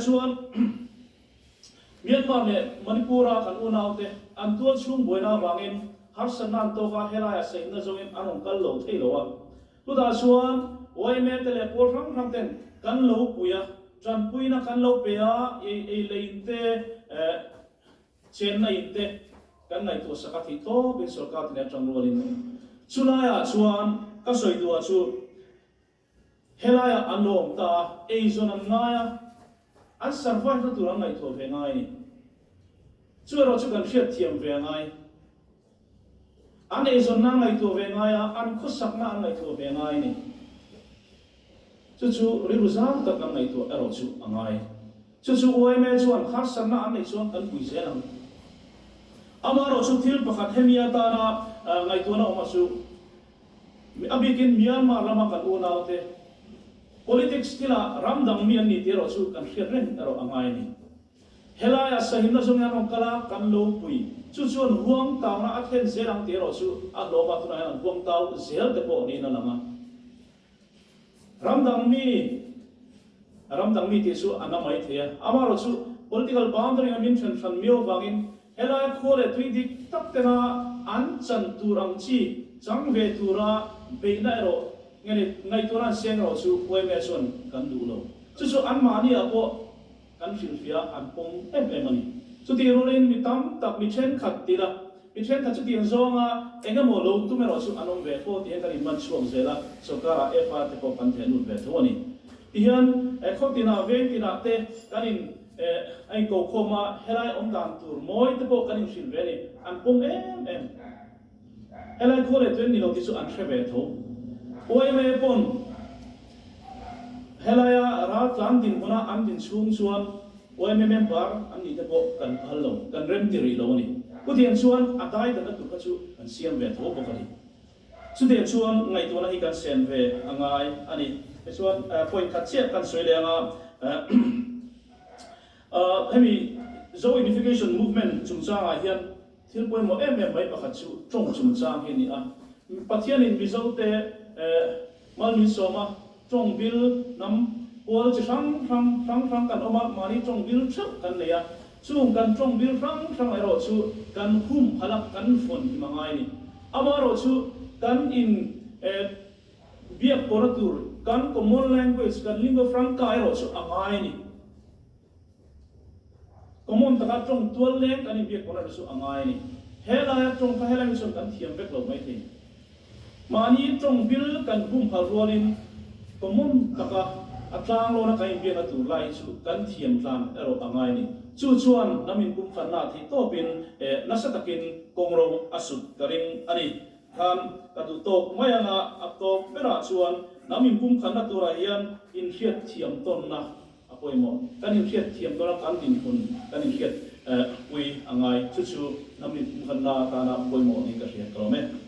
chuan Myanmar le Manipura kan unaute an tuan chung boina wangin har sanan to ka helaya seina zongin anong kal lo thei lowa tuda chuan oime tele por rang ten kan lo puya tran puina kan lo pea e leinte chen na inte kan nai to saka thi to bin sarkar ne tang rolin chulaya chuan ka soi duwa chu helaya anom ta e zonam ngaya an sarfai na turang ngai tho ve ngai ni chuaro chu kan fiat thiam ve ngai an e zon na ngai tho ve ngai an khosak na ngai tho ve ngai ni chu ri ruzam tak ngai tho aro chu angai chu oi me chuan khar san na an nei chuan kan pui se lang amaro chu thil pakhat hemia ta na ngai tho na oma chu abikin Myanmar lama kan unaute politics tila ramdang mi ani tiro chu kan hriren aro angai ni helaya sahinna zong anong kala kan lo pui chu chuan huang taw na athen zelang tiro chu a lo ba tuna han huang taw zel te po ni na lama ramdang mi ti chu anamai thea amaro chu political boundary amin than mio wangin helaya khole tui dik tak tena an chan turang chi changve tura beina ero ngay tuan siang ro chu poi me son kan du lo chu an mani apo kan filfia an pom ani chu ti rolin mi tam tak mi chen khat tila mi chen khat chu ti zonga enga mo lo tu me ro chu anom ve po ti kan man chuang zela so kara efa te ko kan thenu ve thoni hian e khotina ve tina te kanin ai ko khoma helai om dan tur moi te po kanin fil ve ni an pom em helai khole tuen ni lo ti chu an thebe tho oime pon helaya ra tlang din mona an din chung chuan oime member an ni te po kan hallo kan rem ti ri lo ni putian chuan atai da tu ka chu an siam ve tho bokani chu de chuan ngai tu na hi kan sen ve angai ani chuan point khat che kan soi le nga hemi Zo-Reunification movement chung changa hian thil poi mo em mai pakhat chu tong chung chang hi ni a pathian in bizote malmin Sawma trong bil nam pol chi sang kan oma mani trong bil chap kan leya chung kan trong bil sang ero chu kan hum halak kan fon ki mangai ni amaro chu kan in biak poratur kan common language kan lingua franca ero chu angai ni common taka trong tual le kan in biak poratur chu angai ni hela trong ka hela mi son kan thiam bek lo mai the mani trong bil kan hum phal rolin common taka atlang lo na kai biak atu lai chu kan thiam tlan ero angai ni chu chuan namin kum khan na thi to pin nasatakin kongrong asut karing ani kan kadu tok mayanga atok bera chuan namin kum khan na tura hian in hiat thiam ton na apoimo kan in hiat thiam ton kan din hun kan in hiat ui angai chu namin kum khan na ta na apoimo ni ka hiat krome